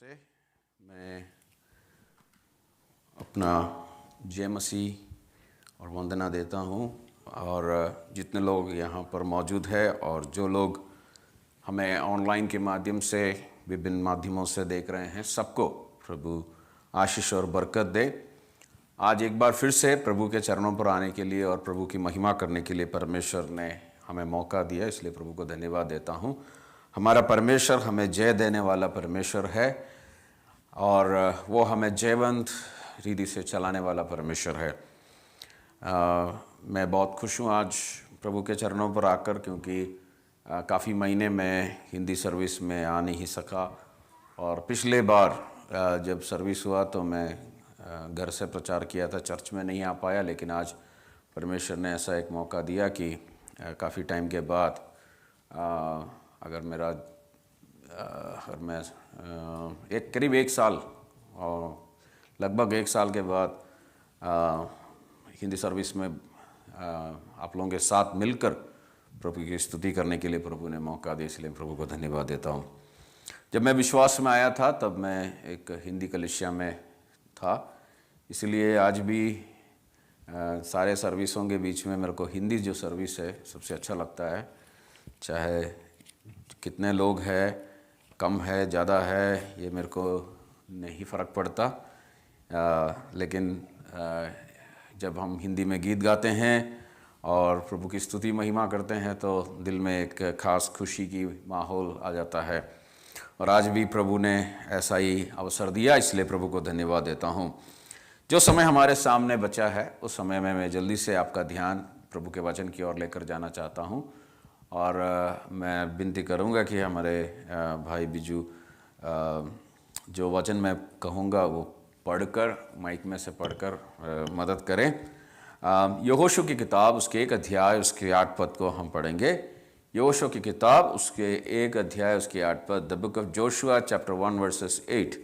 से मैं अपना जय मसीह और वंदना देता हूँ। और जितने लोग यहाँ पर मौजूद हैं और जो लोग हमें ऑनलाइन के माध्यम से विभिन्न माध्यमों से देख रहे हैं, सबको प्रभु आशीष और बरकत दे। आज एक बार फिर से प्रभु के चरणों पर आने के लिए और प्रभु की महिमा करने के लिए परमेश्वर ने हमें मौका दिया, इसलिए प्रभु को धन्यवाद देता हूँ। हमारा परमेश्वर हमें जय देने वाला परमेश्वर है और वो हमें जयवंत रीति से चलाने वाला परमेश्वर है। मैं बहुत खुश हूँ आज प्रभु के चरणों पर आकर, क्योंकि काफ़ी महीने मैं हिंदी सर्विस में आ नहीं सका और पिछले बार जब सर्विस हुआ तो मैं घर से प्रचार किया था, चर्च में नहीं आ पाया। लेकिन आज परमेश्वर ने ऐसा एक मौका दिया कि काफ़ी टाइम के बाद अगर मैं करीब एक साल और लगभग एक साल के बाद हिंदी सर्विस में आप लोगों के साथ मिलकर प्रभु की स्तुति करने के लिए प्रभु ने मौका दिया, इसलिए प्रभु को धन्यवाद देता हूँ। जब मैं विश्वास में आया था तब मैं एक हिंदी कलीसिया में था, इसलिए आज भी सारे सर्विसों के बीच में मेरे को हिंदी जो सर्विस है सबसे अच्छा लगता है। चाहे कितने लोग हैं, कम है ज़्यादा है, ये मेरे को नहीं फ़र्क पड़ता। लेकिन जब हम हिंदी में गीत गाते हैं और प्रभु की स्तुति महिमा करते हैं तो दिल में एक ख़ास खुशी की माहौल आ जाता है। और आज भी प्रभु ने ऐसा ही अवसर दिया, इसलिए प्रभु को धन्यवाद देता हूँ। जो समय हमारे सामने बचा है उस समय में मैं जल्दी से आपका ध्यान प्रभु के वचन की ओर लेकर जाना चाहता हूँ। और मैं विनती करूँगा कि हमारे भाई बिजू जो वचन मैं कहूँगा वो पढ़कर, माइक में से पढ़कर मदद करें। यहोशू की किताब उसके 1 अध्याय उसके 8 पद को हम पढ़ेंगे। यहोशू की किताब उसके 1 अध्याय उसके 8 पद, the book of Joshua chapter 1 versus 8।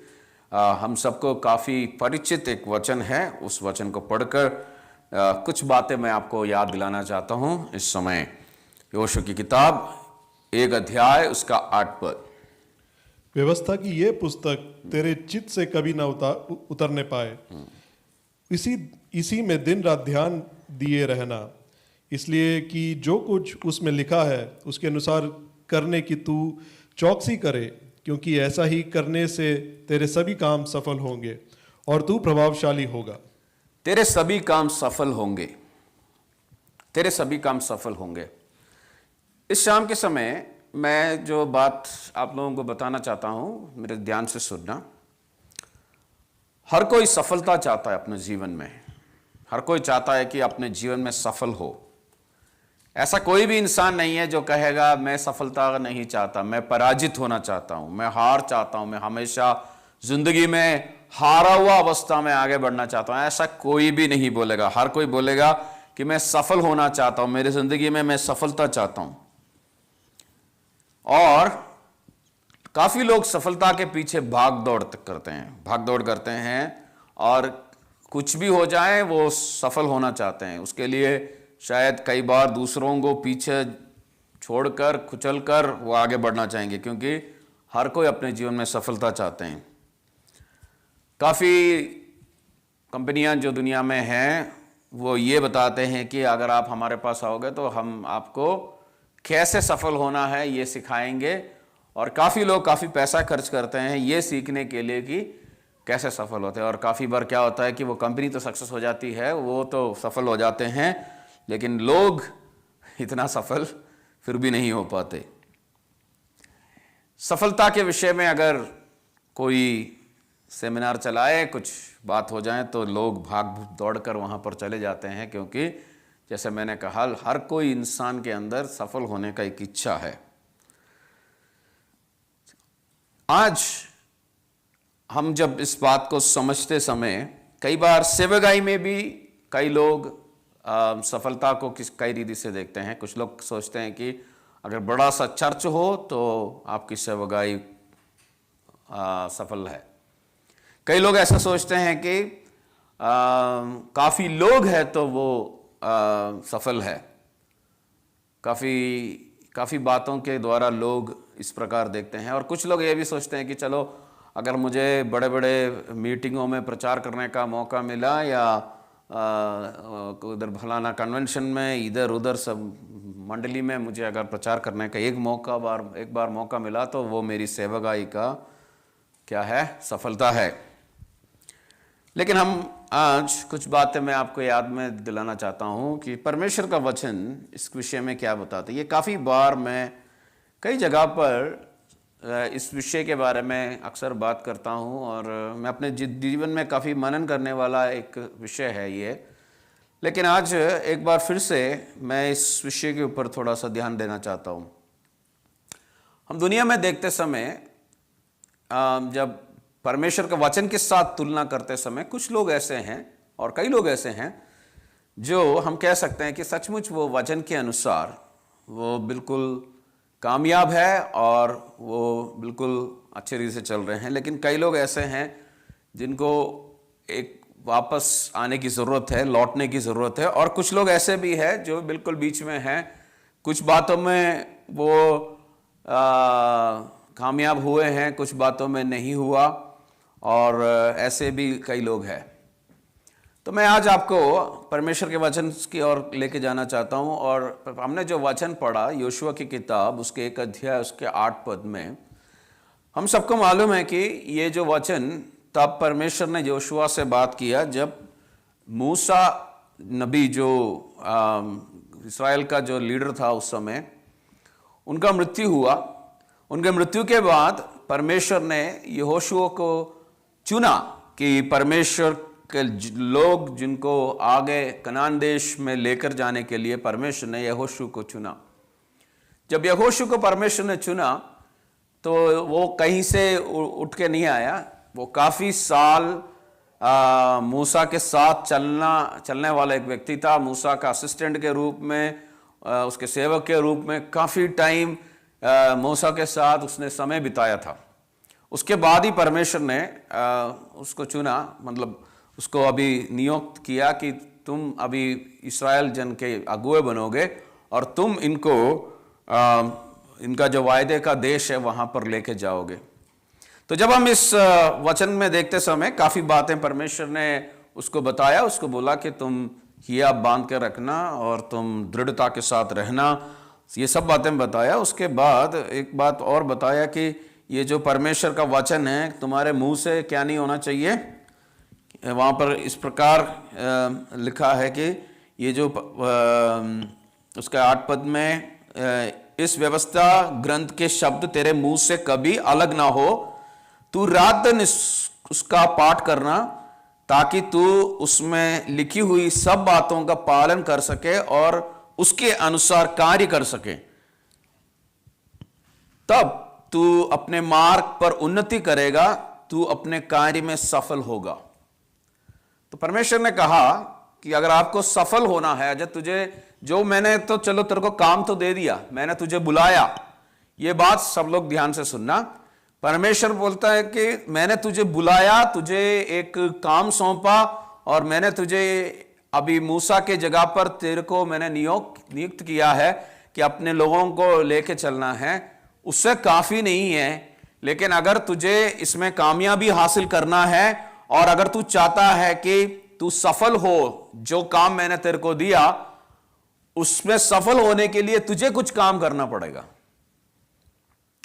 हम सबको काफ़ी परिचित एक वचन है। उस वचन को पढ़कर कुछ बातें मैं आपको याद दिलाना चाहता हूँ इस समय। यहोशू की किताब 1 अध्याय उसका 8 पद। व्यवस्था की ये पुस्तक तेरे चित्त से कभी ना उतरने पाए, इसी में दिन रात ध्यान दिए रहना, इसलिए कि जो कुछ उसमें लिखा है उसके अनुसार करने की तू चौकसी करे, क्योंकि ऐसा ही करने से तेरे सभी काम सफल होंगे और तू प्रभावशाली होगा। तेरे सभी काम सफल होंगे, तेरे सभी काम सफल होंगे। इस शाम के समय मैं जो बात आप लोगों को बताना चाहता हूँ, मेरे ध्यान से सुनना। हर कोई सफलता चाहता है अपने जीवन में, हर कोई चाहता है कि अपने जीवन में सफल हो। ऐसा कोई भी इंसान नहीं है जो कहेगा मैं सफलता नहीं चाहता, मैं पराजित होना चाहता हूँ, मैं हार चाहता हूँ, मैं हमेशा जिंदगी में हारा हुआ अवस्था में आगे बढ़ना चाहता हूँ। ऐसा कोई भी नहीं बोलेगा। हर कोई बोलेगा कि मैं सफल होना चाहता हूँ, मेरी जिंदगी में मैं सफलता चाहता हूँ। और काफी लोग सफलता के पीछे भाग दौड़ करते हैं और कुछ भी हो जाए वो सफल होना चाहते हैं। उसके लिए शायद कई बार दूसरों को पीछे छोड़कर, कुचलकर वो आगे बढ़ना चाहेंगे, क्योंकि हर कोई अपने जीवन में सफलता चाहते हैं। काफ़ी कंपनियां जो दुनिया में हैं वो ये बताते हैं कि अगर आप हमारे पास आओगे तो हम आपको कैसे सफल होना है ये सिखाएंगे। और काफ़ी लोग काफ़ी पैसा खर्च करते हैं ये सीखने के लिए कि कैसे सफल होते हैं। और काफ़ी बार क्या होता है कि वो कंपनी तो सक्सेस हो जाती है, वो तो सफल हो जाते हैं, लेकिन लोग इतना सफल फिर भी नहीं हो पाते। सफलता के विषय में अगर कोई सेमिनार चलाए, कुछ बात हो जाए तो लोग भाग दौड़ कर वहाँ पर चले जाते हैं, क्योंकि जैसे मैंने कहा हर कोई इंसान के अंदर सफल होने का एक इच्छा है। आज हम जब इस बात को समझते समय, कई बार सेवगाई में भी कई लोग सफलता को कई रीति से देखते हैं। कुछ लोग सोचते हैं कि अगर बड़ा सा चर्च हो तो आपकी सेवगाई सफल है। कई लोग ऐसा सोचते हैं कि काफ़ी लोग हैं तो वो सफल है। काफ़ी बातों के द्वारा लोग इस प्रकार देखते हैं। और कुछ लोग ये भी सोचते हैं कि चलो अगर मुझे बड़े बड़े मीटिंगों में प्रचार करने का मौका मिला या उधर फलाना कन्वेंशन में इधर उधर सब मंडली में मुझे अगर प्रचार करने का एक बार मौका मिला तो वो मेरी सेवकाई का क्या है, सफलता है। लेकिन हम आज कुछ बातें मैं आपको याद में दिलाना चाहता हूँ कि परमेश्वर का वचन इस विषय में क्या बताता है। ये काफ़ी बार मैं कई जगह पर इस विषय के बारे में अक्सर बात करता हूँ और मैं अपने जीवन में काफ़ी मनन करने वाला एक विषय है ये। लेकिन आज एक बार फिर से मैं इस विषय के ऊपर थोड़ा सा ध्यान देना चाहता हूँ। हम दुनिया में देखते समय जब परमेश्वर के वचन के साथ तुलना करते समय कुछ लोग ऐसे हैं और कई लोग ऐसे हैं जो हम कह सकते हैं कि सचमुच वो वचन के अनुसार वो बिल्कुल कामयाब है और वो बिल्कुल अच्छे रीति से चल रहे हैं। लेकिन कई लोग ऐसे हैं जिनको एक वापस आने की ज़रूरत है, लौटने की ज़रूरत है। और कुछ लोग ऐसे भी हैं जो बिल्कुल बीच में हैं, कुछ बातों में वो कामयाब हुए हैं, कुछ बातों में नहीं हुआ, और ऐसे भी कई लोग हैं। तो मैं आज आपको परमेश्वर के वचन की ओर लेके जाना चाहता हूं। और हमने जो वचन पढ़ा योशुआ की किताब उसके 1 अध्याय उसके 8 पद में, हम सबको मालूम है कि ये जो वचन तब परमेश्वर ने योशुआ से बात किया जब मूसा नबी जो इस्राएल का जो लीडर था उस समय, उनका मृत्यु हुआ। उनके मृत्यु के बाद परमेश्वर ने यहोशुआ को चुना कि परमेश्वर के लोग जिनको आगे कनान देश में लेकर जाने के लिए परमेश्वर ने यहोशू को चुना। जब यहोशू को परमेश्वर ने चुना तो वो कहीं से उठ के नहीं आया। वो काफ़ी साल मूसा के साथ चलने वाला एक व्यक्ति था। मूसा का असिस्टेंट के रूप में, उसके सेवक के रूप में काफ़ी टाइम मूसा के साथ उसने समय बिताया था। उसके बाद ही परमेश्वर ने उसको चुना, मतलब उसको अभी नियुक्त किया कि तुम अभी इस्राएल जन के अगुए बनोगे और तुम इनको इनका जो वायदे का देश है वहाँ पर लेके जाओगे। तो जब हम इस वचन में देखते समय काफ़ी बातें परमेश्वर ने उसको बताया। उसको बोला कि तुम हिया बांध के रखना और तुम दृढ़ता के साथ रहना, ये सब बातें बताया। उसके बाद एक बात और बताया कि ये जो परमेश्वर का वचन है तुम्हारे मुंह से क्या नहीं होना चाहिए। वहाँ पर इस प्रकार लिखा है कि ये जो उसका 8 पद में, इस व्यवस्था ग्रंथ के शब्द तेरे मुंह से कभी अलग ना हो, तू रात दिन उसका पाठ करना ताकि तू उसमें लिखी हुई सब बातों का पालन कर सके और उसके अनुसार कार्य कर सके। तब तू अपने मार्ग पर उन्नति करेगा, तू अपने कार्य में सफल होगा। तो परमेश्वर ने कहा कि अगर आपको सफल होना है, जब तुझे जो मैंने तो चलो तेरे को काम तो दे दिया, मैंने तुझे बुलाया, ये बात सब लोग ध्यान से सुनना। परमेश्वर बोलता है कि मैंने तुझे बुलाया, तुझे एक काम सौंपा और मैंने तुझे अभी मूसा के जगह पर तेरे को मैंने नियुक्त किया है कि अपने लोगों को लेके चलना है। उससे काफी नहीं है, लेकिन अगर तुझे इसमें कामयाबी हासिल करना है और अगर तू चाहता है कि तू सफल हो, जो काम मैंने तेरे को दिया उसमें सफल होने के लिए तुझे कुछ काम करना पड़ेगा।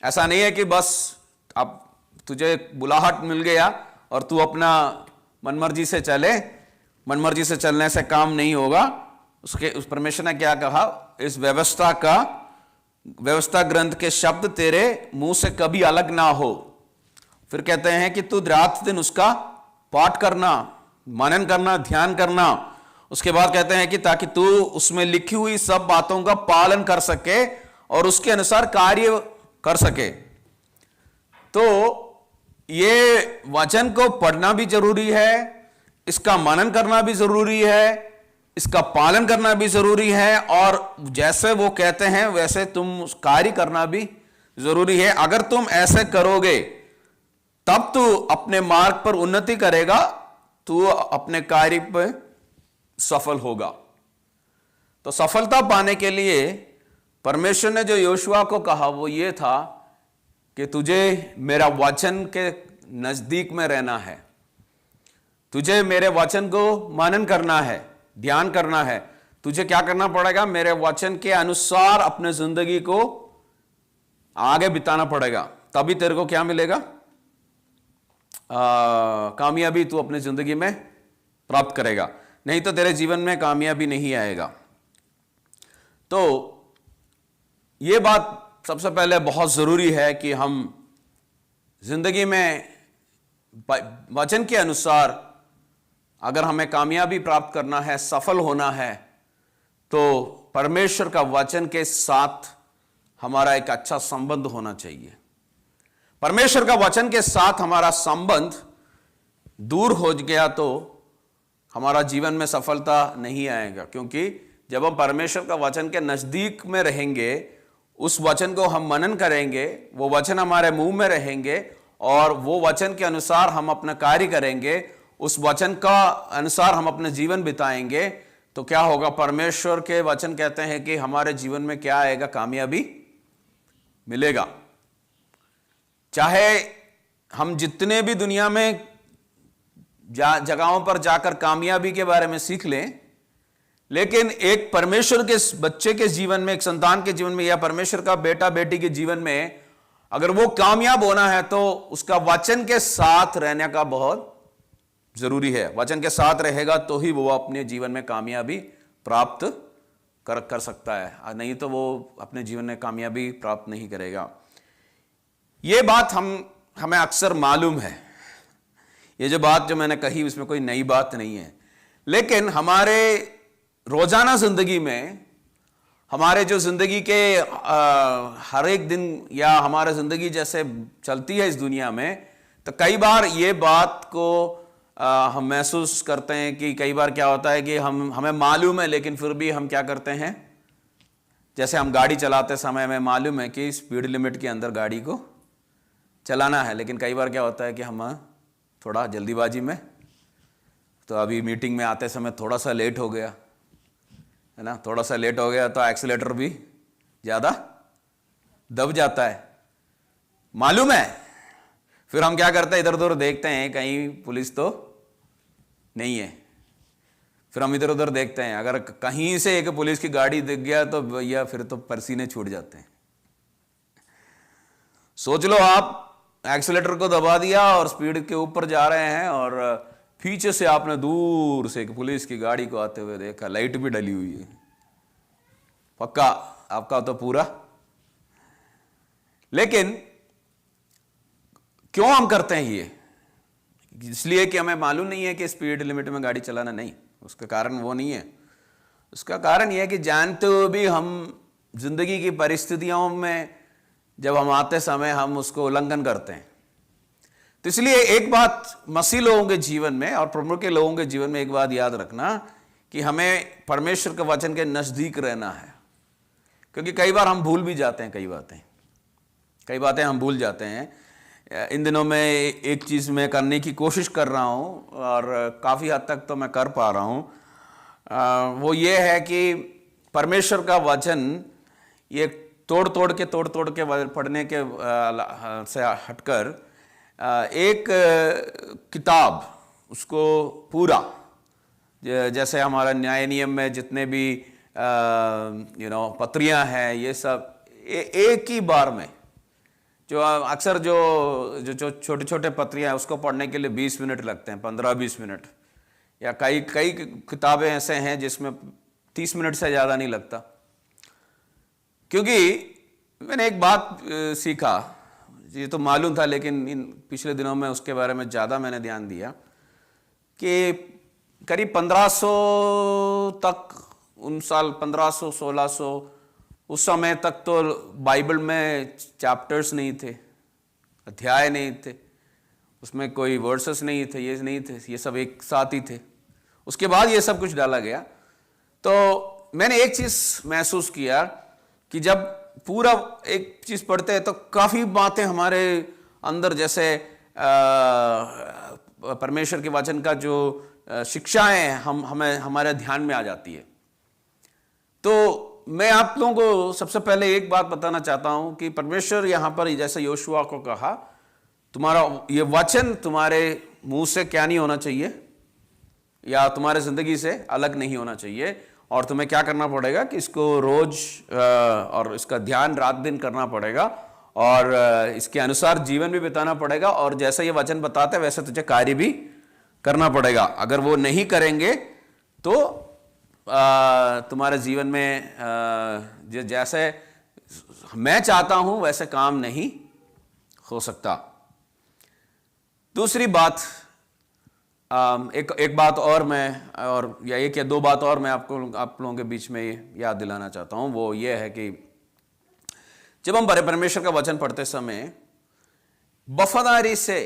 ऐसा नहीं है कि बस अब तुझे बुलाहट मिल गया और तू अपना मनमर्जी से चले। मनमर्जी से चलने से काम नहीं होगा। उस परमेश्वर ने क्या कहा, इस व्यवस्था ग्रंथ के शब्द तेरे मुंह से कभी अलग ना हो। फिर कहते हैं कि तू रात दिन उसका पाठ करना, मनन करना, ध्यान करना। उसके बाद कहते हैं कि ताकि तू उसमें लिखी हुई सब बातों का पालन कर सके और उसके अनुसार कार्य कर सके। तो ये वचन को पढ़ना भी जरूरी है, इसका मनन करना भी जरूरी है, इसका पालन करना भी जरूरी है और जैसे वो कहते हैं वैसे तुम कार्य करना भी जरूरी है। अगर तुम ऐसे करोगे तब तू अपने मार्ग पर उन्नति करेगा, तू अपने कार्य पर सफल होगा। तो सफलता पाने के लिए परमेश्वर ने जो योशुआ को कहा वो ये था कि तुझे मेरा वचन के नजदीक में रहना है, तुझे मेरे वचन को मनन करना है, ध्यान करना है, तुझे क्या करना पड़ेगा? मेरे वचन के अनुसार अपने जिंदगी को आगे बिताना पड़ेगा, तभी तेरे को क्या मिलेगा? कामयाबी तू अपनी जिंदगी में प्राप्त करेगा, नहीं तो तेरे जीवन में कामयाबी नहीं आएगा। तो ये बात सबसे पहले बहुत जरूरी है कि हम जिंदगी में वचन के अनुसार अगर हमें कामयाबी प्राप्त करना है, सफल होना है, तो परमेश्वर का वचन के साथ हमारा एक अच्छा संबंध होना चाहिए। परमेश्वर का वचन के साथ हमारा संबंध दूर हो गया तो हमारा जीवन में सफलता नहीं आएगा, क्योंकि जब हम परमेश्वर का वचन के नजदीक में रहेंगे, उस वचन को हम मनन करेंगे, वो वचन हमारे मुंह में रहेंगे और वो वचन के अनुसार हम अपना कार्य करेंगे, उस वचन का अनुसार हम अपना जीवन बिताएंगे, तो क्या होगा? परमेश्वर के वचन कहते हैं कि हमारे जीवन में क्या आएगा? कामयाबी मिलेगा। चाहे हम जितने भी दुनिया में जगहों पर जाकर कामयाबी के बारे में सीख लें, लेकिन एक परमेश्वर के बच्चे के जीवन में, एक संतान के जीवन में, या परमेश्वर का बेटा बेटी के जीवन में अगर वो कामयाब होना है तो उसका वचन के साथ रहने का बहुत जरूरी है। वचन के साथ रहेगा तो ही वो अपने जीवन में कामयाबी प्राप्त कर सकता है, नहीं तो वो अपने जीवन में कामयाबी प्राप्त नहीं करेगा। ये बात हमें अक्सर मालूम है, ये जो बात जो मैंने कही उसमें कोई नई बात नहीं है, लेकिन हमारे रोजाना जिंदगी में, हमारे जो जिंदगी के हर एक दिन या हमारे जिंदगी जैसे चलती है इस दुनिया में, तो कई बार ये बात को हम महसूस करते हैं कि कई बार क्या होता है कि हमें मालूम है, लेकिन फिर भी हम क्या करते हैं? जैसे हम गाड़ी चलाते समय हमें मालूम है कि स्पीड लिमिट के अंदर गाड़ी को चलाना है, लेकिन कई बार क्या होता है कि हम थोड़ा जल्दीबाजी में, तो अभी मीटिंग में आते समय थोड़ा सा लेट हो गया, है ना, थोड़ा सा लेट हो गया तो एक्सीलेटर भी ज़्यादा दब जाता है, मालूम है। फिर हम क्या करते हैं? इधर उधर देखते हैं कहीं पुलिस तो नहीं है, फिर हम इधर उधर देखते हैं, अगर कहीं से एक पुलिस की गाड़ी दिख गया तो भैया फिर तो पसीने छूट जाते हैं। सोच लो आप एक्सीलेटर को दबा दिया और स्पीड के ऊपर जा रहे हैं और पीछे से आपने दूर से एक पुलिस की गाड़ी को आते हुए देखा, लाइट भी डली हुई है, पक्का आपका तो पूरा। लेकिन क्यों हम करते हैं ये? इसलिए कि हमें मालूम नहीं है कि स्पीड लिमिट में गाड़ी चलाना, नहीं, उसका कारण वो नहीं है। उसका कारण यह है कि जानते हुए भी हम जिंदगी की परिस्थितियों में जब हम आते समय हम उसको उल्लंघन करते हैं। तो इसलिए एक बात मसीह लोगों के जीवन में और प्रभु के लोगों के जीवन में एक बात याद रखना कि हमें परमेश्वर के वचन के नजदीक रहना है, क्योंकि कई बार हम भूल भी जाते हैं, कई बातें हम भूल जाते हैं। इन दिनों में एक चीज़ मैं करने की कोशिश कर रहा हूँ और काफ़ी हद तक तो मैं कर पा रहा हूँ, वो ये है कि परमेश्वर का वचन ये तोड़ तोड़ के पढ़ने के से हटकर एक किताब, उसको पूरा, जैसे हमारा न्याय नियम में जितने भी पत्रियां हैं, ये सब एक ही बार में, जो अक्सर जो छोटे छोटे पत्रियां हैं उसको पढ़ने के लिए 20 मिनट लगते हैं, 15-20 मिनट, या कई किताबें ऐसे हैं जिसमें 30 मिनट से ज़्यादा नहीं लगता। क्योंकि मैंने एक बात सीखा, ये तो मालूम था लेकिन इन पिछले दिनों में उसके बारे में ज़्यादा मैंने ध्यान दिया कि करीब 1500 तक, उन साल 1500, 1600, उस समय तक तो बाइबल में चैप्टर्स नहीं थे, अध्याय नहीं थे, उसमें कोई वर्सेस नहीं थे, ये नहीं थे, ये सब एक साथ ही थे। उसके बाद ये सब कुछ डाला गया। तो मैंने एक चीज़ महसूस किया कि जब पूरा एक चीज़ पढ़ते हैं तो काफ़ी बातें हमारे अंदर, जैसे परमेश्वर के वचन का जो शिक्षाएं हमें हमारे ध्यान में आ जाती है। तो मैं आप लोगों को सबसे पहले एक बात बताना चाहता हूं कि परमेश्वर यहां पर जैसे योशुआ को कहा तुम्हारा ये वचन तुम्हारे मुंह से क्या नहीं होना चाहिए, या तुम्हारे जिंदगी से अलग नहीं होना चाहिए, और तुम्हें क्या करना पड़ेगा कि इसको रोज और इसका ध्यान रात दिन करना पड़ेगा, और इसके अनुसार जीवन भी बिताना पड़ेगा, और जैसा ये वचन बताता है वैसे तुझे कार्य भी करना पड़ेगा। अगर वो नहीं करेंगे तो तुम्हारे जीवन में जैसे मैं चाहता हूं वैसे काम नहीं हो सकता। दूसरी बात, एक बात और मैं, और या एक या दो बात और मैं आप लोगों के बीच में याद दिलाना चाहता हूं। वो ये है कि जब हम परमेश्वर का वचन पढ़ते समय वफादारी से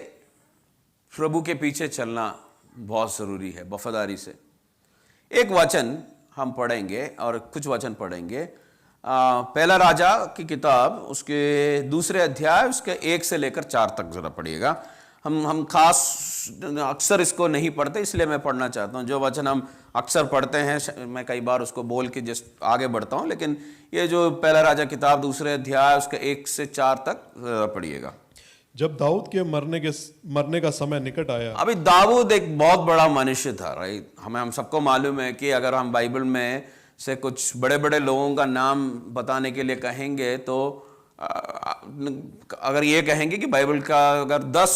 प्रभु के पीछे चलना बहुत जरूरी है। वफादारी से एक वचन हम पढ़ेंगे और कुछ वचन पढ़ेंगे। पहला राजा की किताब उसके 2 अध्याय उसके 1 से लेकर 4 तक जरा पढ़िएगा। हम खास अक्सर इसको नहीं पढ़ते, इसलिए मैं पढ़ना चाहता हूं। जो वचन हम अक्सर पढ़ते हैं मैं कई बार उसको बोल के जस्ट आगे बढ़ता हूं, लेकिन ये जो पहला राजा किताब 2 अध्याय उसके 1 से 4 तक पढ़िएगा। जब दाऊद के मरने का समय निकट आया। अभी दाऊद एक बहुत बड़ा मनुष्य था, राइट। हम सबको मालूम है कि अगर हम बाइबल में से कुछ बड़े बड़े लोगों का नाम बताने के लिए कहेंगे तो अगर ये कहेंगे कि बाइबल का अगर 10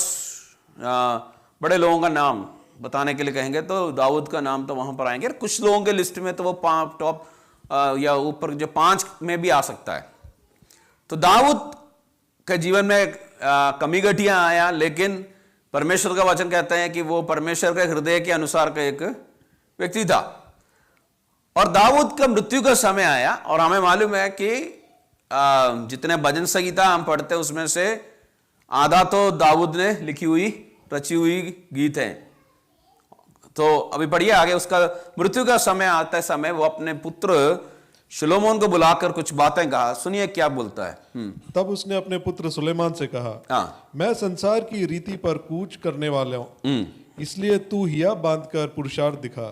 बड़े लोगों का नाम बताने के लिए कहेंगे तो दाऊद का नाम तो वहां पर आएंगे। कुछ लोगों के लिस्ट में तो वो टॉप या ऊपर जो 5 में भी आ सकता है। तो दाऊद के जीवन में कमी घटियां आया, लेकिन परमेश्वर का वचन कहते हैं कि वो परमेश्वर के हृदय के अनुसार का एक व्यक्ति था। और दाऊद का मृत्यु का समय आया, और हमें मालूम है कि जितने भजन संगीता हम पढ़ते हैं उसमें से आधा तो दाऊद ने लिखी हुई रची हुई गीत हैं। तो अभी पढ़िए आगे, उसका मृत्यु का समय आते समय वो अपने पुत्र सुलेमान को बुलाकर कुछ बातें कहा। सुनिए क्या बोलता है। तब उसने अपने पुत्र सुलेमान से कहा, हाँ, मैं संसार की रीति पर कूच करने वाला हूं, इसलिए तू हिया बांधकर पुरुषार्थ दिखा।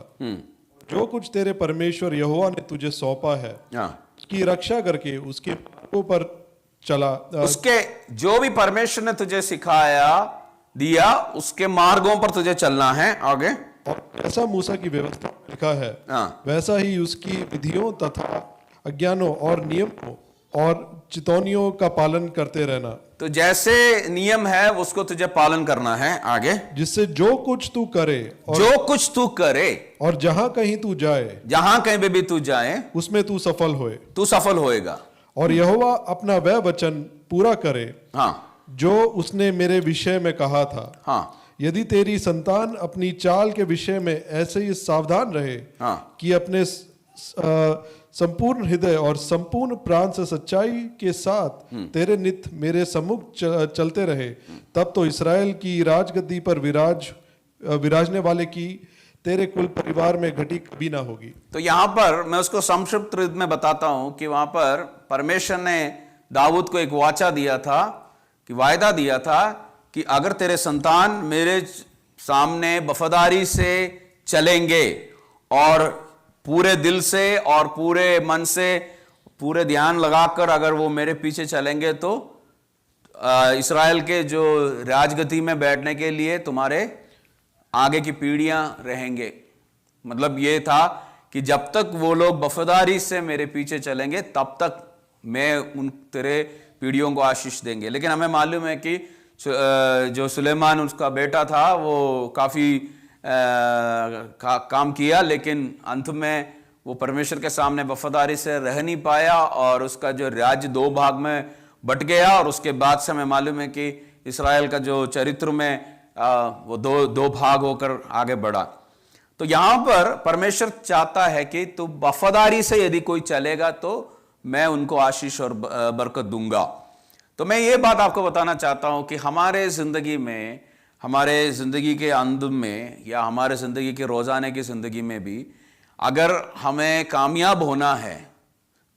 जो कुछ तेरे परमेश्वर यहोवा ने तुझे सौंपा है उसकी रक्षा करके उसके मार्गों पर चला। उसके जो भी परमेश्वर ने तुझे सिखाया दिया उसके मार्गों पर तुझे चलना है। आगे, और जैसा मूसा की व्यवस्था में लिखा है वैसा ही उसकी विधियों तथा आज्ञाओं और नियमों और चितौनियों का पालन करते रहना। तो जैसे नियम है उसको तुझे पालन करना है। आगे, जिससे जो कुछ तू करे और जहां कहीं तू जाए, जहां कहीं भी तू जाए उसमें तू सफल होएगा। और यहोवा अपना वह वचन पूरा करे जो उसने मेरे विषय में कहा था। यदि तेरी संतान अपनी चाल के विषय में ऐसे ही सावधान रहे कि अपने संपूर्ण हृदय और संपूर्ण प्राण से सच्चाई के साथ तेरे नित मेरे सम्मुख चलते रहे, तब तो इस्राएल की राजगद्दी पर विराजने वाले की तेरे कुल परिवार में घटी कभी ना होगी। तो यहां पर मैं उसको संक्षिप्त रूप में बताता हूं कि वहां पर परमेश्वर ने दाऊद को एक वाचा दिया था, कि वायदा दिया था कि अगर तेरे संतान मेरे सामने वफादारी से चलेंगे और पूरे दिल से और पूरे मन से पूरे ध्यान लगाकर अगर वो मेरे पीछे चलेंगे तो इस्राएल के जो राजगद्दी में बैठने के लिए तुम्हारे आगे की पीढ़ियां रहेंगे। मतलब ये था कि जब तक वो लोग वफादारी से मेरे पीछे चलेंगे तब तक मैं उन तेरे पीढ़ियों को आशीष देंगे। लेकिन हमें मालूम है कि जो सुलेमान उसका बेटा था वो काफी काम किया, लेकिन अंत में वो परमेश्वर के सामने वफादारी से रह नहीं पाया और उसका जो राज्य 2 भाग में बट गया। और उसके बाद से हमें मालूम है कि इस्राएल का जो चरित्र में वो दो भाग होकर आगे बढ़ा। तो यहां पर परमेश्वर चाहता है कि तू वफादारी से यदि कोई चलेगा तो मैं उनको आशीष और बरकत दूंगा। तो मैं ये बात आपको बताना चाहता हूं कि हमारे जिंदगी में, हमारे जिंदगी के अंत में या हमारे जिंदगी के रोजाने की जिंदगी में भी अगर हमें कामयाब होना है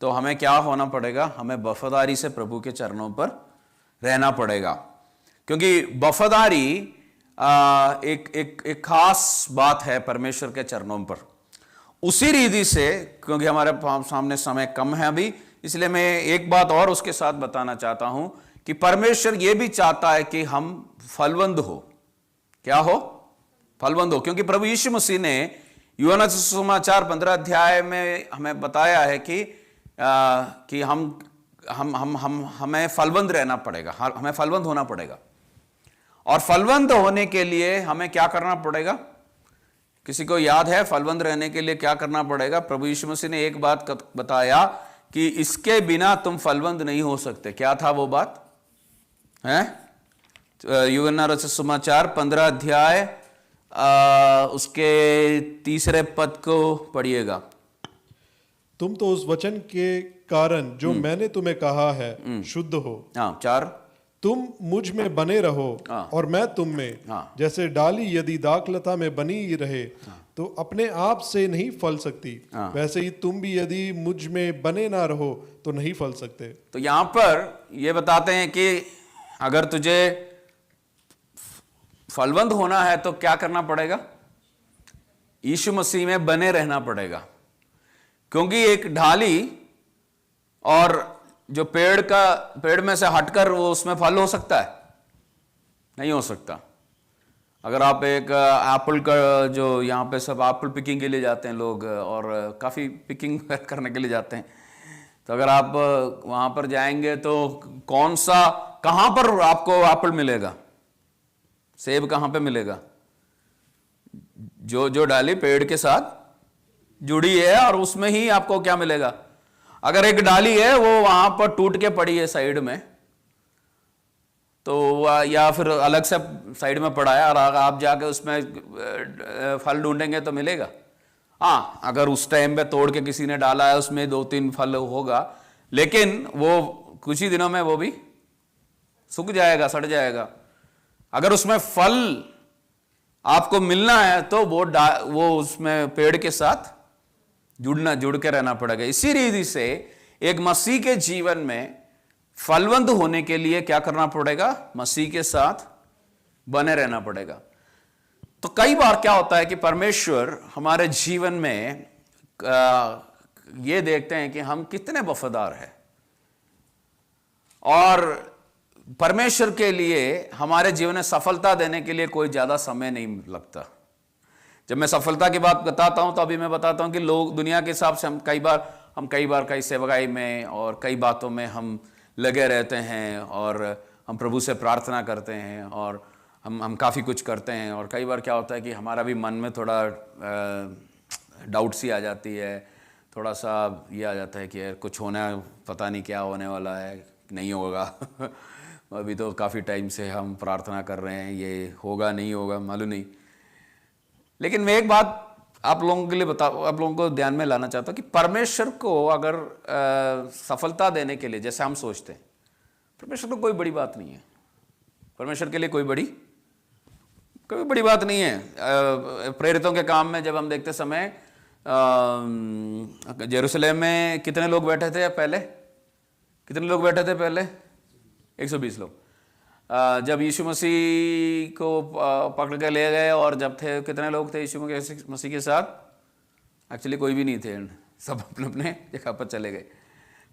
तो हमें क्या होना पड़ेगा? हमें वफादारी से प्रभु के चरणों पर रहना पड़ेगा। क्योंकि वफादारी एक खास बात है परमेश्वर के चरणों पर। उसी रीति से, क्योंकि हमारे सामने समय कम है अभी, इसलिए मैं एक बात और उसके साथ बताना चाहता हूं कि परमेश्वर यह भी चाहता है कि हम फलवंत हो। क्या हो? फलवंत हो। क्योंकि प्रभु यीशु मसीह ने यूहन्ना सुसमाचार 15 अध्याय में हमें बताया है कि हमें फलवंत रहना पड़ेगा, हमें फलवंत होना पड़ेगा। और फलवंत होने के लिए हमें क्या करना पड़ेगा? किसी को याद है फलवंत रहने के लिए क्या करना पड़ेगा? प्रभु यीशु मसीह ने एक बात बताया कि इसके बिना तुम फलवंत नहीं हो सकते। क्या था वो बात? है यूहन्ना सुसमाचार 15 अध्याय उसके 3 पद को पढ़िएगा। तुम तो उस वचन के कारण जो मैंने तुम्हें कहा है शुद्ध हो। हाँ, 4। तुम मुझ में बने रहो और मैं तुम में। जैसे डाली यदि दाखलता में बनी रहे तो अपने आप से नहीं फल सकती, वैसे ही तुम भी यदि मुझ में बने ना रहो तो नहीं फल सकते। तो यहां पर ये बताते हैं कि अगर तुझे फलवंत होना है तो क्या करना पड़ेगा? यीशु मसीह में बने रहना पड़ेगा। क्योंकि एक डाली और जो पेड़ में से हटकर वो उसमें फल हो सकता है? नहीं हो सकता। अगर आप एक एप्पल का, जो यहाँ पे सब एप्पल पिकिंग के लिए जाते हैं लोग और काफ़ी पिकिंग करने के लिए जाते हैं, तो अगर आप वहाँ पर जाएंगे तो कहाँ पर आपको एप्पल मिलेगा? सेब कहाँ पे मिलेगा? जो डाली पेड़ के साथ जुड़ी है और उसमें ही आपको क्या मिलेगा? अगर एक डाली है वो वहां पर टूट के पड़ी है साइड में, तो या फिर अलग से साइड में पड़ा है और आप जाके उसमें फल ढूंढेंगे तो मिलेगा? हाँ, अगर उस टाइम पे तोड़ के किसी ने डाला है उसमें 2-3 फल होगा, लेकिन वो कुछ ही दिनों में वो भी सूख जाएगा, सड़ जाएगा। अगर उसमें फल आपको मिलना है तो वो उसमें पेड़ के साथ जुड़ के रहना पड़ेगा। इसी रीति से एक मसीह के जीवन में फलवंत होने के लिए क्या करना पड़ेगा? मसीह के साथ बने रहना पड़ेगा। तो कई बार क्या होता है कि परमेश्वर हमारे जीवन में ये देखते हैं कि हम कितने वफादार हैं, और परमेश्वर के लिए हमारे जीवन में सफलता देने के लिए कोई ज्यादा समय नहीं लगता। जब मैं सफलता की बात बताता हूं तो अभी मैं बताता हूं कि लोग दुनिया के हिसाब से हम कई बार कई सेवकाई में और कई बातों में हम लगे रहते हैं, और हम प्रभु से प्रार्थना करते हैं, और हम काफ़ी कुछ करते हैं। और कई बार क्या होता है कि हमारा भी मन में थोड़ा डाउट सी आ जाती है, थोड़ा सा ये आ जाता है कि यार कुछ होना, पता नहीं क्या होने वाला है, नहीं होगा अभी तो काफ़ी टाइम से हम प्रार्थना कर रहे हैं, ये होगा नहीं होगा मालूम नहीं। लेकिन मैं एक बात आप लोगों को ध्यान में लाना चाहता हूँ कि परमेश्वर को अगर सफलता देने के लिए, जैसे हम सोचते हैं, परमेश्वर को कोई बड़ी बात नहीं है। परमेश्वर के लिए कोई बड़ी बात नहीं है। प्रेरितों के काम में जब हम देखते समय यरूशलेम में कितने लोग बैठे थे पहले? 120 लोग। जब यीशु मसीह को पकड़ के ले गए, और जब थे कितने लोग थे यीशु मसीह के साथ? एक्चुअली कोई भी नहीं थे, सब अपने अपने जगह पर चले गए।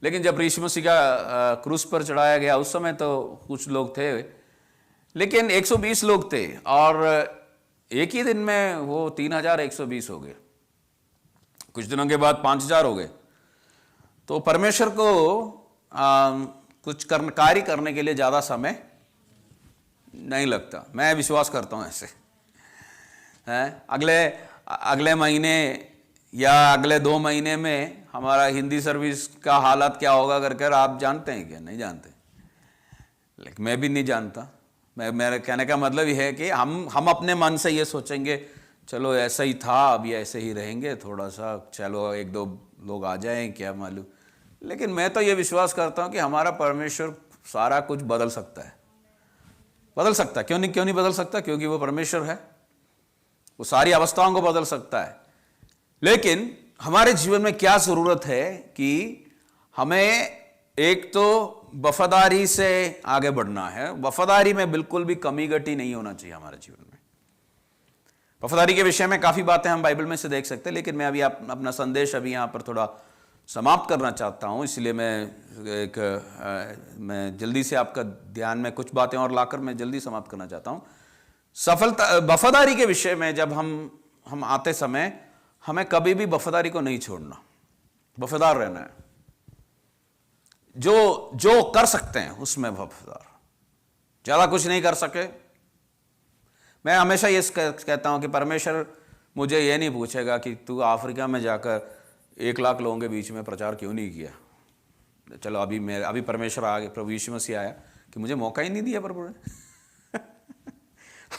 लेकिन जब यीशु मसीह का क्रूस पर चढ़ाया गया उस समय तो कुछ लोग थे, लेकिन 120 लोग थे, और एक ही दिन में वो 3120 हो गए। कुछ दिनों के बाद 5000 हो गए। तो परमेश्वर को कुछ कार्य करने के लिए ज़्यादा समय नहीं लगता। मैं विश्वास करता हूँ ऐसे हैं। अगले महीने या अगले 2 महीने में हमारा हिंदी सर्विस का हालत क्या होगा करके आप जानते हैं क्या? नहीं जानते। लेकिन मैं भी नहीं जानता। मेरे कहने का मतलब यह है कि हम अपने मन से ये सोचेंगे चलो ऐसा ही था, अभी ऐसे ही रहेंगे, थोड़ा सा चलो 1-2 लोग आ जाएं, क्या मालूम। लेकिन मैं तो ये विश्वास करता हूँ कि हमारा परमेश्वर सारा कुछ बदल सकता है। क्यों नहीं बदल सकता? क्योंकि वो परमेश्वर है, वो सारी अवस्थाओं को बदल सकता है। लेकिन हमारे जीवन में क्या जरूरत है कि हमें एक तो वफादारी से आगे बढ़ना है। वफादारी में बिल्कुल भी कमी घटी नहीं होना चाहिए हमारे जीवन में। वफादारी के विषय में काफी बातें हम बाइबल में से देख सकते हैं, लेकिन मैं अभी अपना संदेश अभी यहां पर थोड़ा समाप्त करना चाहता हूँ, इसलिए मैं जल्दी से आपका ध्यान में कुछ बातें और लाकर मैं जल्दी समाप्त करना चाहता हूँ। सफलता, वफादारी के विषय में जब हम आते समय हमें कभी भी वफादारी को नहीं छोड़ना, वफादार रहना है। जो कर सकते हैं उसमें वफादार, ज्यादा कुछ नहीं कर सके। मैं हमेशा ये कहता हूं कि परमेश्वर मुझे ये नहीं पूछेगा कि तू अफ्रीका में जाकर 1 लाख लोगों के बीच में प्रचार क्यों नहीं किया। चलो अभी परमेश्वर आ गए, प्रभु यीशु मसीह आया कि मुझे मौका ही नहीं दिया प्रभु ने।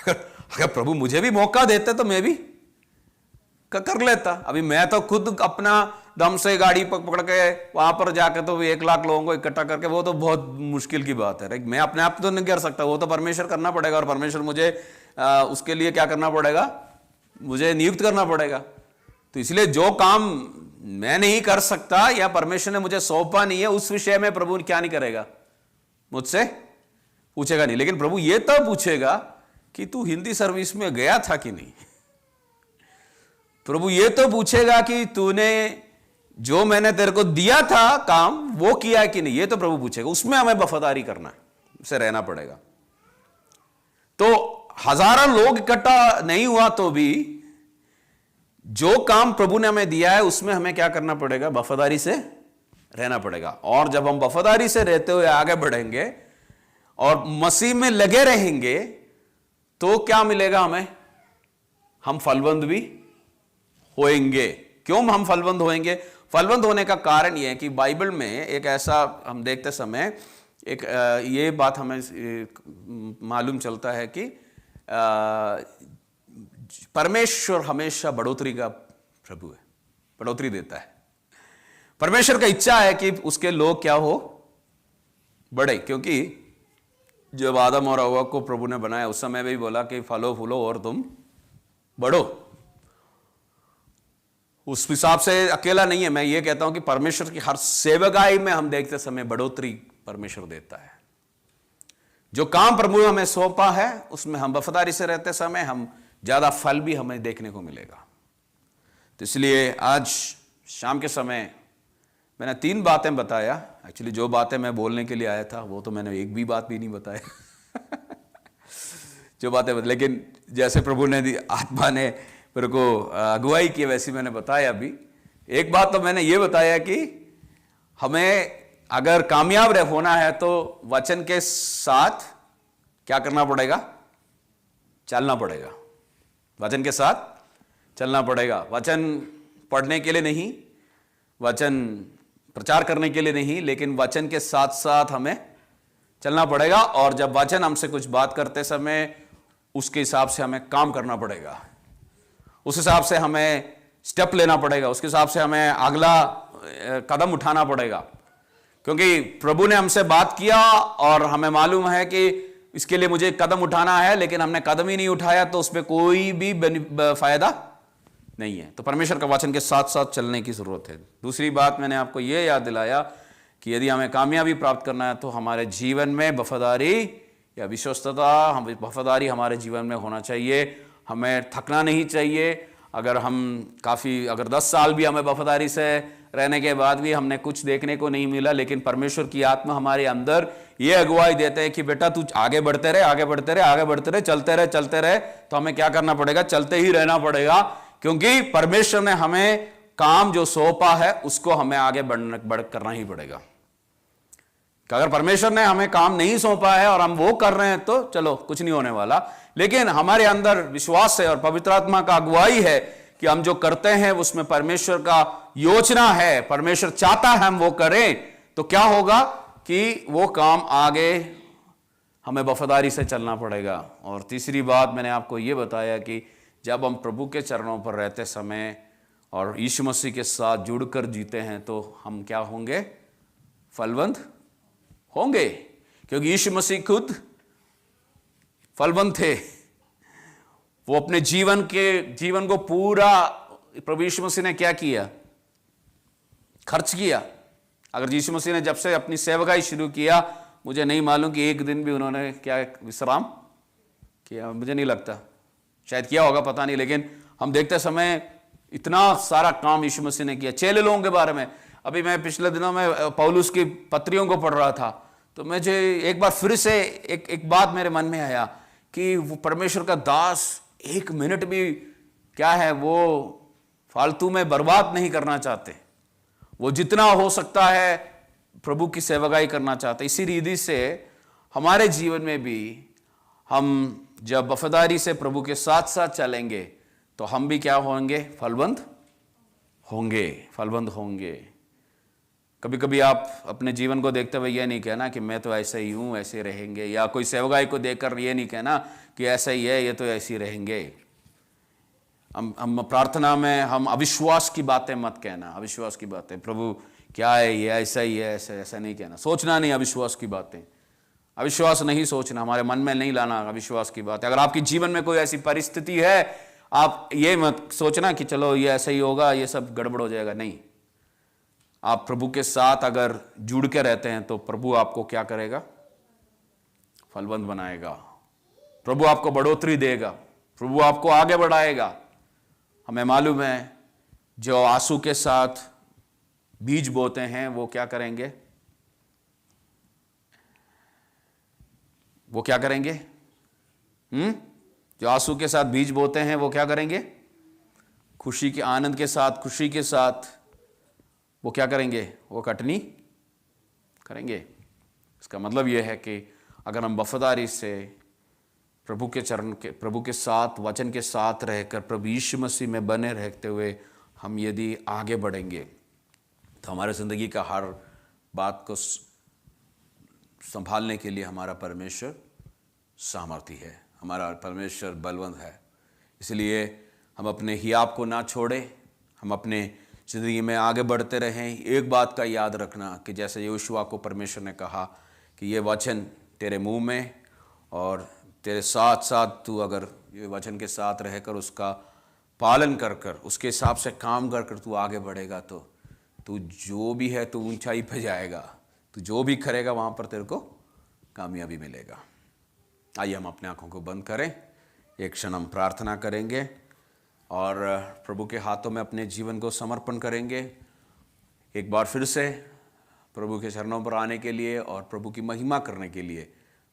अगर प्रभु मुझे भी मौका देते तो मैं भी कर लेता। अभी मैं तो खुद अपना दम से गाड़ी पकड़ के वहां पर जाकर तो 1 लाख लोगों को इकट्ठा करके, वो तो बहुत मुश्किल की बात है। मैं अपने आप तो नहीं कर सकता, वो तो परमेश्वर करना पड़ेगा। और परमेश्वर मुझे उसके लिए क्या करना पड़ेगा, मुझे नियुक्त करना पड़ेगा। तो इसलिए जो काम मैं नहीं कर सकता या परमेश्वर ने मुझे सौंपा नहीं है, उस विषय में प्रभु क्या नहीं करेगा, मुझसे पूछेगा नहीं। लेकिन प्रभु ये तब पूछेगा कि तू हिंदी सर्विस में गया था कि नहीं। प्रभु ये तो पूछेगा कि तूने जो मैंने तेरे को दिया था काम वो किया कि नहीं, ये तो प्रभु पूछेगा। उसमें हमें वफादारी करना है, उसे रहना पड़ेगा। तो हजारों लोग इकट्ठा नहीं हुआ तो भी जो काम प्रभु ने हमें दिया है उसमें हमें क्या करना पड़ेगा, वफादारी से रहना पड़ेगा। और जब हम वफादारी से रहते हुए आगे बढ़ेंगे और मसीह में लगे रहेंगे तो क्या मिलेगा हमें, हम फलवंत भी होएंगे। क्यों हम फलवंत होएंगे? फलवंत होने का कारण यह है कि बाइबल में एक ऐसा हम देखते समय एक ये बात हमें मालूम चलता है कि परमेश्वर हमेशा बढ़ोतरी का प्रभु है, बढ़ोतरी देता है। परमेश्वर का इच्छा है कि उसके लोग क्या हो, बढ़े। क्योंकि जब आदम और हव्वा को प्रभु ने बनाया उस समय भी बोला कि फलो फूलो और तुम बढ़ो। उस हिसाब से अकेला नहीं है। मैं ये कहता हूं कि परमेश्वर की हर सेवकाई में हम देखते समय बढ़ोतरी परमेश्वर देता है। जो काम प्रभु ने हमें सौंपा है उसमें हम वफादारी से रहते समय हम ज्यादा फल भी हमें देखने को मिलेगा। तो इसलिए आज शाम के समय मैंने 3 बातें बताया। एक्चुअली जो बातें मैं बोलने के लिए आया था वो तो मैंने एक भी बात भी नहीं बताया। जो बातें लेकिन जैसे प्रभु ने आत्मा ने मेरे को अगुवाई की वैसी मैंने बताया। अभी एक बात तो मैंने ये बताया कि हमें अगर कामयाब होना है तो वचन के साथ क्या करना पड़ेगा, चलना पड़ेगा। वचन के साथ चलना पड़ेगा। वचन पढ़ने के लिए नहीं, वचन प्रचार करने के लिए नहीं, लेकिन वचन के साथ साथ हमें चलना पड़ेगा। और जब वचन हमसे कुछ बात करते समय उसके हिसाब से हमें काम करना पड़ेगा, उस हिसाब से हमें स्टेप लेना पड़ेगा, उसके हिसाब से हमें अगला कदम उठाना पड़ेगा। क्योंकि प्रभु ने हमसे बात किया और हमें मालूम है कि इसके लिए मुझे कदम उठाना है, लेकिन हमने कदम ही नहीं उठाया तो उसमें कोई भी फायदा नहीं है। तो परमेश्वर का वचन के साथ साथ चलने की जरूरत है। दूसरी बात मैंने आपको यह याद दिलाया कि यदि हमें कामयाबी प्राप्त करना है तो हमारे जीवन में वफादारी या विश्वस्तता, वफादारी हमारे जीवन में होना चाहिए। हमें थकना नहीं चाहिए। अगर 10 साल भी हमें वफादारी से रहने के बाद भी हमने कुछ देखने को नहीं मिला, लेकिन परमेश्वर की आत्मा हमारे अंदर ये अगुवाई देते हैं कि बेटा तू आगे बढ़ते रहे, आगे बढ़ते रहे, आगे बढ़ते रहे, चलते रहे। तो हमें क्या करना पड़ेगा, चलते ही रहना पड़ेगा। क्योंकि परमेश्वर ने हमें काम जो सौंपा है उसको हमें आगे बढ़ करना ही पड़ेगा। अगर परमेश्वर ने हमें काम नहीं सौंपा है और हम वो कर रहे हैं तो चलो कुछ नहीं होने वाला। लेकिन हमारे अंदर विश्वास है और पवित्र आत्मा का अगुवाई है कि हम जो करते हैं उसमें परमेश्वर का योजना है, परमेश्वर चाहता है हम वो करें। तो क्या होगा कि वो काम आगे हमें वफादारी से चलना पड़ेगा। और तीसरी बात मैंने आपको ये बताया कि जब हम प्रभु के चरणों पर रहते समय और यीशु मसीह के साथ जुड़कर जीते हैं तो हम क्या होंगे, फलवंत होंगे। क्योंकि यीशु मसीह खुद फलवंत थे। वो अपने जीवन को पूरा प्रभु यीशु मसीह ने क्या किया, खर्च किया। अगर यीशु मसीह ने जब से अपनी सेवकाई शुरू किया, मुझे नहीं मालूम कि एक दिन भी उन्होंने क्या विश्राम किया, मुझे नहीं लगता, शायद किया होगा, पता नहीं। लेकिन हम देखते समय इतना सारा काम यीशु मसीह ने किया। चेले लोगों के बारे में अभी मैं पिछले दिनों में पौलुस की पत्रियों को पढ़ रहा था, तो मुझे एक बार फिर से एक बात मेरे मन में आया कि वो परमेश्वर का दास एक मिनट भी क्या है वो फालतू में बर्बाद नहीं करना चाहते। वो जितना हो सकता है प्रभु की सेवकाई करना चाहते। इसी रीति से हमारे जीवन में भी हम जब वफादारी से प्रभु के साथ साथ चलेंगे तो हम भी क्या होंगे? फलवंत होंगे। कभी कभी आप अपने जीवन को देखते हुए यह नहीं कहना कि मैं तो ऐसे ही हूं, ऐसे रहेंगे, या कोई सेवकाई को देखकर यह नहीं कहना कि ऐसा ही है, ये तो ऐसे ही रहेंगे। हम प्रार्थना में हम अविश्वास की बातें मत कहना। अविश्वास की बातें, प्रभु क्या है, ये ऐसा ही है, ऐसा नहीं कहना। सोचना नहीं अविश्वास की बातें, अविश्वास नहीं सोचना, हमारे मन में नहीं लाना अविश्वास की बातें। अगर आपके जीवन में कोई ऐसी परिस्थिति है, आप ये मत सोचना कि चलो ये ऐसा ही होगा, ये सब गड़बड़ हो जाएगा। नहीं, आप प्रभु के साथ अगर जुड़ के रहते हैं तो प्रभु आपको क्या करेगा? फलवंत बनाएगा। प्रभु आपको बढ़ोतरी देगा, प्रभु आपको आगे बढ़ाएगा। हमें मालूम है जो आंसू के साथ बीज बोते हैं वो क्या करेंगे? जो आंसू के साथ बीज बोते हैं वो क्या करेंगे? खुशी के आनंद के साथ, खुशी के साथ वो क्या करेंगे? वो कटनी करेंगे। इसका मतलब यह है कि अगर हम वफादारी से प्रभु के साथ, वचन के साथ रहकर प्रभु यीशु मसीह में बने रहते हुए हम यदि आगे बढ़ेंगे तो हमारे ज़िंदगी का हर बात को संभालने के लिए हमारा परमेश्वर सामर्थी है, हमारा परमेश्वर बलवंत है। इसलिए हम अपने हियाब को ना छोड़ें, हम अपने ज़िंदगी में आगे बढ़ते रहें। एक बात का याद रखना कि जैसे यहोशुआ को परमेश्वर ने कहा कि ये वचन तेरे मुंह में और तेरे साथ साथ तू अगर ये वचन के साथ रहकर उसका पालन कर उसके हिसाब से काम कर तू आगे बढ़ेगा तो तू जो भी है तू ऊंचाई पे जाएगा, तू जो भी करेगा वहाँ पर तेरे को कामयाबी मिलेगा। आइए हम अपने आँखों को बंद करें, एक क्षण हम प्रार्थना करेंगे और प्रभु के हाथों में अपने जीवन को समर्पण करेंगे। एक बार फिर से प्रभु के चरणों पर आने के लिए और प्रभु की महिमा करने के लिए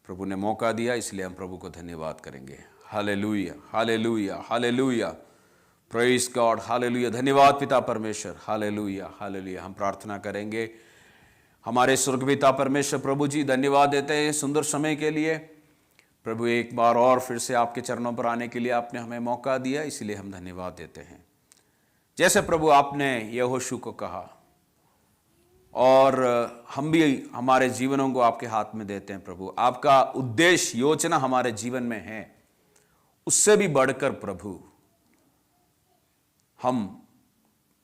प्रभु ने मौका दिया, इसलिए हम प्रभु को धन्यवाद करेंगे। Hallelujah, hallelujah, hallelujah, praise God, hallelujah. धन्यवाद पिता परमेश्वर, हालेलुया, हालेलुया। हम प्रार्थना करेंगे। हमारे स्वर्गपिता परमेश्वर प्रभु जी, धन्यवाद देते हैं सुंदर समय के लिए। प्रभु एक बार और फिर से आपके चरणों पर आने के लिए आपने हमें मौका दिया, इसलिए हम धन्यवाद देते हैं। जैसे प्रभु आपने यहोशू को कहा और हम भी हमारे जीवनों को आपके हाथ में देते हैं प्रभु। आपका उद्देश्य, योजना हमारे जीवन में है, उससे भी बढ़कर प्रभु हम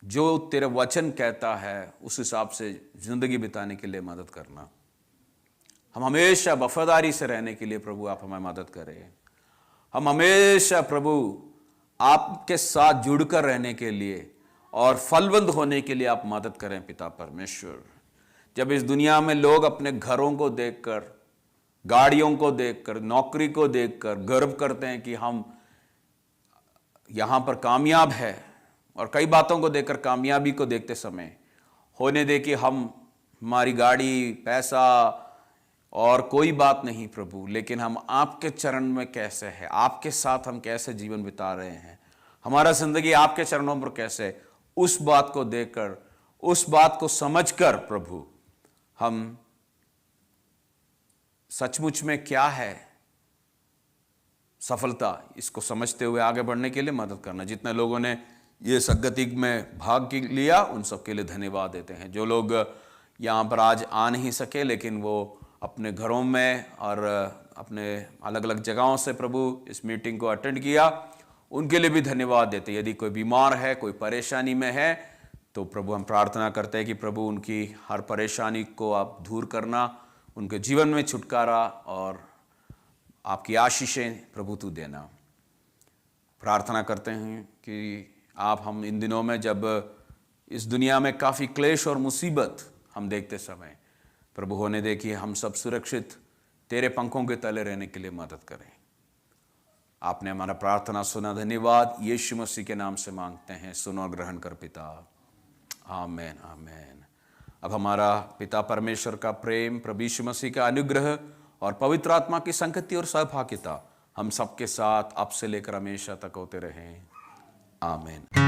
जो तेरे वचन कहता है उस हिसाब से जिंदगी बिताने के लिए मदद करना। हम हमेशा वफादारी से रहने के लिए प्रभु आप हमें मदद करें। हम हमेशा प्रभु आपके साथ जुड़कर रहने के लिए और फलवंत होने के लिए आप मदद करें पिता परमेश्वर। जब इस दुनिया में लोग अपने घरों को देखकर, गाड़ियों को देखकर, नौकरी को देखकर गर्व करते हैं कि हम यहाँ पर कामयाब है, और कई बातों को देखकर कामयाबी को देखते समय होने दे कि हमारी गाड़ी, पैसा और कोई बात नहीं प्रभु, लेकिन हम आपके चरण में कैसे हैं, आपके साथ हम कैसे जीवन बिता रहे हैं, हमारा जिंदगी आपके चरणों पर कैसे, उस बात को देखकर, उस बात को समझकर प्रभु हम सचमुच में क्या है सफलता, इसको समझते हुए आगे बढ़ने के लिए मदद करना। जितने लोगों ने ये संगति में भाग लिया उन सब के लिए धन्यवाद देते हैं। जो लोग यहाँ पर आज आ नहीं सके लेकिन वो अपने घरों में और अपने अलग अलग जगहों से प्रभु इस मीटिंग को अटेंड किया, उनके लिए भी धन्यवाद देते हैं। यदि कोई बीमार है, कोई परेशानी में है, तो प्रभु हम प्रार्थना करते हैं कि प्रभु उनकी हर परेशानी को आप दूर करना, उनके जीवन में छुटकारा और आपकी आशीषें प्रभु तू देना। प्रार्थना करते हैं कि आप हम इन दिनों में जब इस दुनिया में काफ़ी क्लेश और मुसीबत हम देखते समय प्रभु होने दे कि हम सब सुरक्षित तेरे पंखों के तले रहने के लिए मदद करें। आपने हमारा प्रार्थना सुना, धन्यवाद। यीशु मसीह के नाम से मांगते हैं, सुनो और ग्रहण कर पिता, आमेन, आमेन। अब हमारा पिता परमेश्वर का प्रेम, प्रभु यीशु मसीह का अनुग्रह और पवित्र आत्मा की संगति और सहभागिता हम सबके साथ अब से लेकर हमेशा तक होते रहें। आमीन।